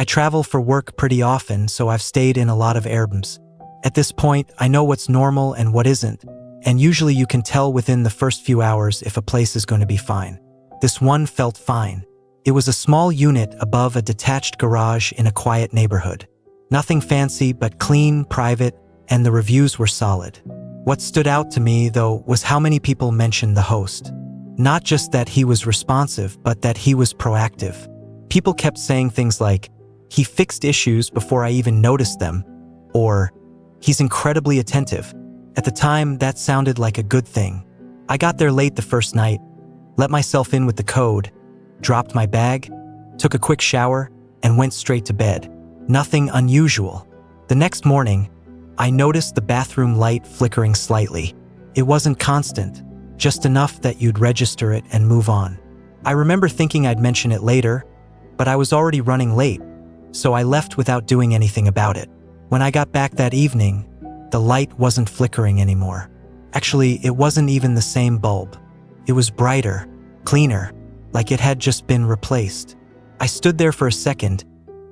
I travel for work pretty often, so I've stayed in a lot of Airbnbs. At this point, I know what's normal and what isn't, and usually you can tell within the first few hours if a place is going to be fine. This one felt fine. It was a small unit above a detached garage in a quiet neighborhood. Nothing fancy, but clean, private, and the reviews were solid. What stood out to me, though, was how many people mentioned the host. Not just that he was responsive, but that he was proactive. People kept saying things like, "He fixed issues before I even noticed them," or "He's incredibly attentive." At the time, that sounded like a good thing. I got there late the first night, let myself in with the code, dropped my bag, took a quick shower, and went straight to bed. Nothing unusual. The next morning, I noticed the bathroom light flickering slightly. It wasn't constant, just enough that you'd register it and move on. I remember thinking I'd mention it later, but I was already running late, so I left without doing anything about it. When I got back that evening, the light wasn't flickering anymore. Actually, it wasn't even the same bulb. It was brighter, cleaner, like it had just been replaced. I stood there for a second,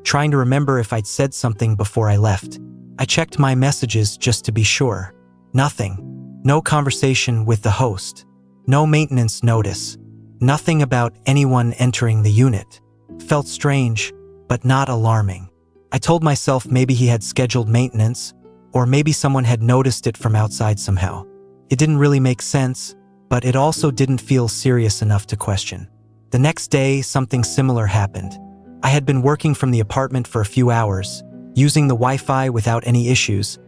trying to remember if I'd said something before I left. I checked my messages just to be sure. Nothing. No conversation with the host. No maintenance notice. Nothing about anyone entering the unit. Felt strange, but not alarming. I told myself maybe he had scheduled maintenance, or maybe someone had noticed it from outside somehow. It didn't really make sense, but it also didn't feel serious enough to question. The next day, something similar happened. I had been working from the apartment for a few hours, using the Wi-Fi without any issues,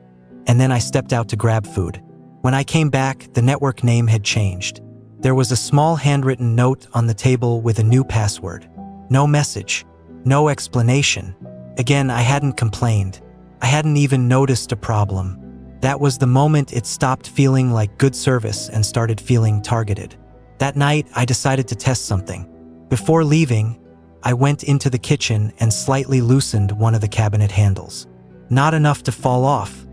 and then I stepped out to grab food. When I came back, the network name had changed. There was a small handwritten note on the table with a new password. No message, no explanation. Again, I hadn't complained. I hadn't even noticed a problem. That was the moment it stopped feeling like good service and started feeling targeted. That night, I decided to test something. Before leaving, I went into the kitchen and slightly loosened one of the cabinet handles. Not enough to fall off,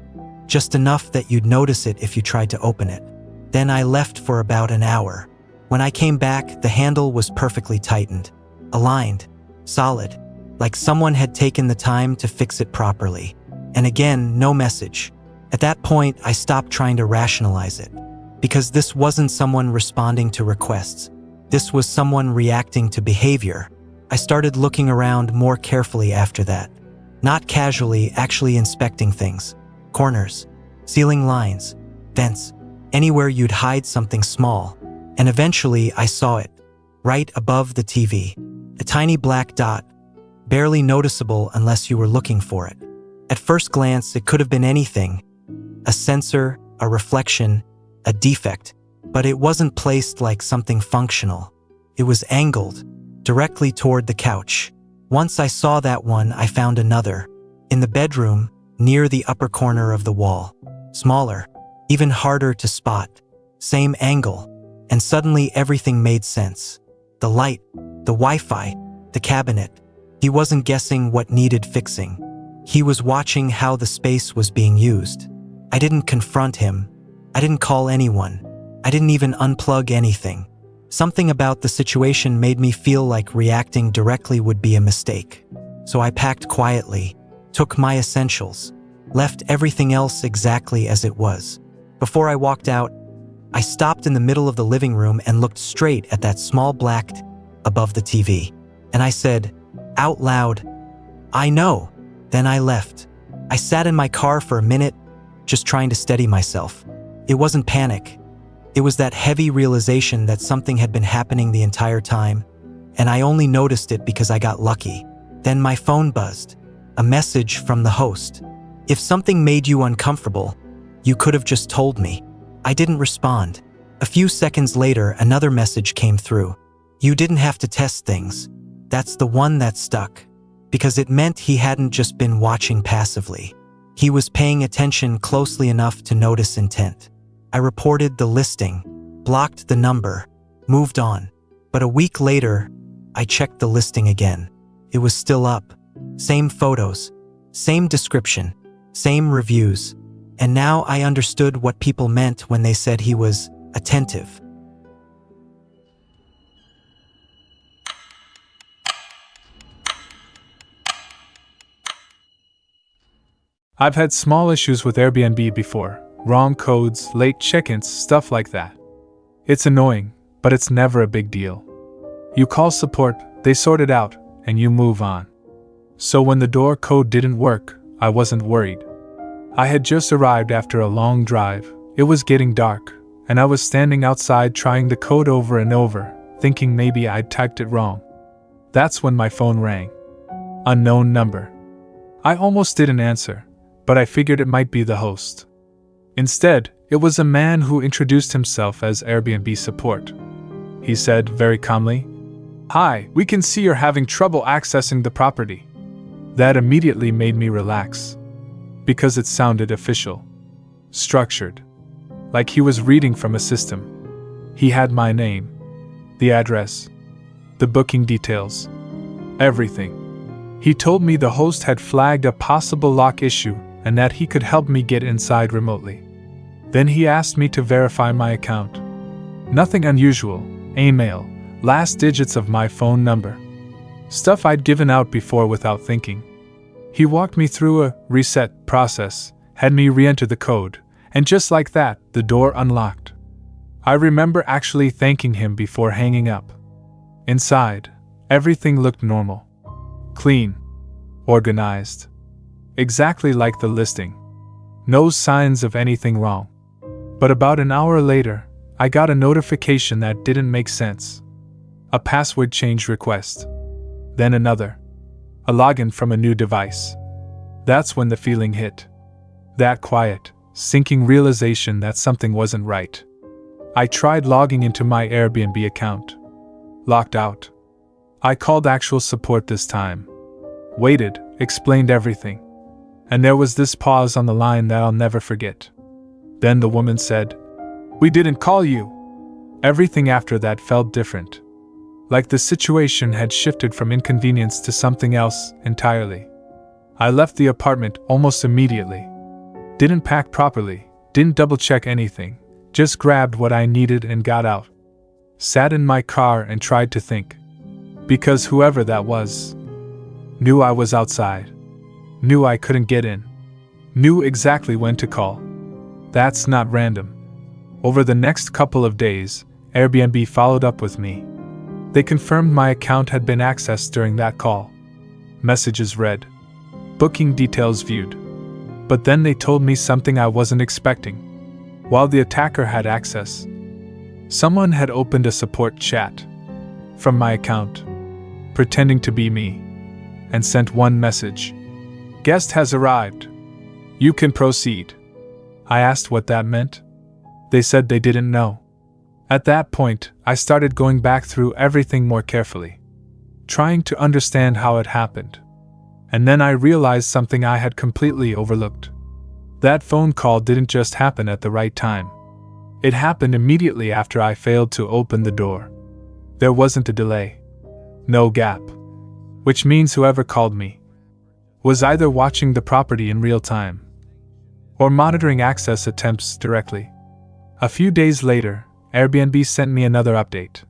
just enough that you'd notice it if you tried to open it. Then I left for about an hour. When I came back, the handle was perfectly tightened, aligned, solid, like someone had taken the time to fix it properly. And again, no message. At that point, I stopped trying to rationalize it, because this wasn't someone responding to requests. This was someone reacting to behavior. I started looking around more carefully after that. Not casually, actually inspecting things. Corners, ceiling lines, vents, anywhere you'd hide something small. And eventually I saw it, right above the TV. A tiny black dot, barely noticeable unless you were looking for it. At first glance, it could have been anything. A sensor, a reflection, a defect. But it wasn't placed like something functional. It was angled, directly toward the couch. Once I saw that one, I found another. In the bedroom, near the upper corner of the wall. Smaller, even harder to spot. Same angle. And suddenly everything made sense. The light, the Wi-Fi, the cabinet. He wasn't guessing what needed fixing. He was watching how the space was being used. I didn't confront him. I didn't call anyone. I didn't even unplug anything. Something about the situation made me feel like reacting directly would be a mistake. So I packed quietly, took my essentials, left everything else exactly as it was. Before I walked out, I stopped in the middle of the living room and looked straight at that small black above the TV. And I said, out loud, "I know." Then I left. I sat in my car for a minute, just trying to steady myself. It wasn't panic. It was that heavy realization that something had been happening the entire time, and I only noticed it because I got lucky. Then my phone buzzed. A message from the host. If something made you uncomfortable, you could have just told me. I didn't respond. A few seconds later, another message came through. You didn't have to test things. That's the one that stuck. Because it meant he hadn't just been watching passively. He was paying attention closely enough to notice intent. I reported the listing, blocked the number, moved on. But a week later, I checked the listing again. It was still up. Same photos, same description, same reviews. And now I understood what people meant when they said he was attentive. I've had small issues with Airbnb before, wrong codes, late check-ins, stuff like that. It's annoying, but it's never a big deal. You call support, they sort it out, and you move on. So when the door code didn't work, I wasn't worried. I had just arrived after a long drive, it was getting dark, and I was standing outside trying the code over and over, thinking maybe I'd typed it wrong. That's when my phone rang. Unknown number. I almost didn't answer, but I figured it might be the host. Instead, it was a man who introduced himself as Airbnb support. He said very calmly, "Hi, we can see you're having trouble accessing the property." That immediately made me relax, because it sounded official, structured, like he was reading from a system. He had my name, the address, the booking details, everything. He told me the host had flagged a possible lock issue and that he could help me get inside remotely. Then he asked me to verify my account. Nothing unusual, email, last digits of my phone number. Stuff I'd given out before without thinking. He walked me through a reset process, had me re-enter the code, and just like that, the door unlocked. I remember actually thanking him before hanging up. Inside, everything looked normal. Clean. Organized. Exactly like the listing. No signs of anything wrong. But about an hour later, I got a notification that didn't make sense. A password change request. Then another. A login from a new device. That's when the feeling hit. That quiet, sinking realization that something wasn't right. I tried logging into my Airbnb account. Locked out. I called actual support this time. Waited, explained everything. And there was this pause on the line that I'll never forget. Then the woman said, "We didn't call you." Everything after that felt different. Like the situation had shifted from inconvenience to something else entirely. I left the apartment almost immediately. Didn't pack properly, didn't double-check anything, just grabbed what I needed and got out. Sat in my car and tried to think. Because whoever that was knew I was outside. Knew I couldn't get in. Knew exactly when to call. That's not random. Over the next couple of days, Airbnb followed up with me. They confirmed my account had been accessed during that call. Messages read. Booking details viewed. But then they told me something I wasn't expecting. While the attacker had access, someone had opened a support chat from my account, pretending to be me, and sent one message. "Guest has arrived. You can proceed." I asked what that meant. They said they didn't know. At that point, I started going back through everything more carefully, trying to understand how it happened. And then I realized something I had completely overlooked. That phone call didn't just happen at the right time. It happened immediately after I failed to open the door. There wasn't a delay. No gap. Which means whoever called me was either watching the property in real time or monitoring access attempts directly. A few days later, Airbnb sent me another update.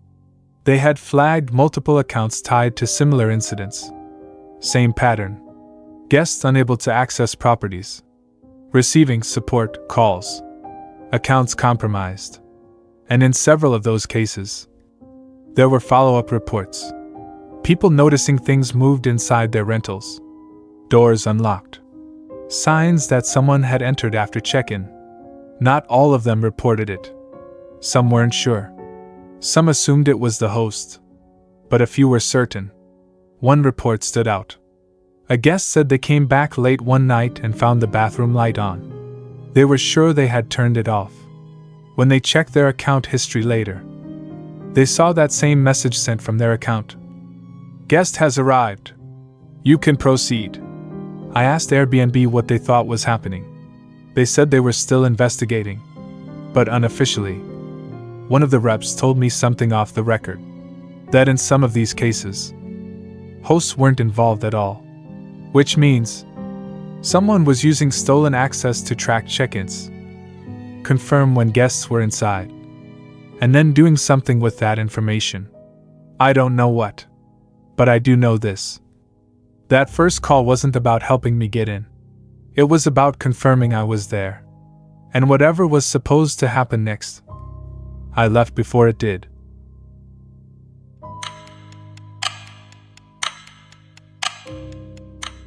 They had flagged multiple accounts tied to similar incidents. Same pattern. Guests unable to access properties. Receiving support calls. Accounts compromised. And in several of those cases, there were follow-up reports. People noticing things moved inside their rentals. Doors unlocked. Signs that someone had entered after check-in. Not all of them reported it. Some weren't sure. Some assumed it was the host. But a few were certain. One report stood out. A guest said they came back late one night and found the bathroom light on. They were sure they had turned it off. When they checked their account history later, they saw that same message sent from their account. "Guest has arrived. You can proceed." I asked Airbnb what they thought was happening. They said they were still investigating. But unofficially, one of the reps told me something off the record. That in some of these cases, hosts weren't involved at all. Which means, someone was using stolen access to track check-ins, confirm when guests were inside, and then doing something with that information. I don't know what. But I do know this. That first call wasn't about helping me get in. It was about confirming I was there. And whatever was supposed to happen next, I left before it did.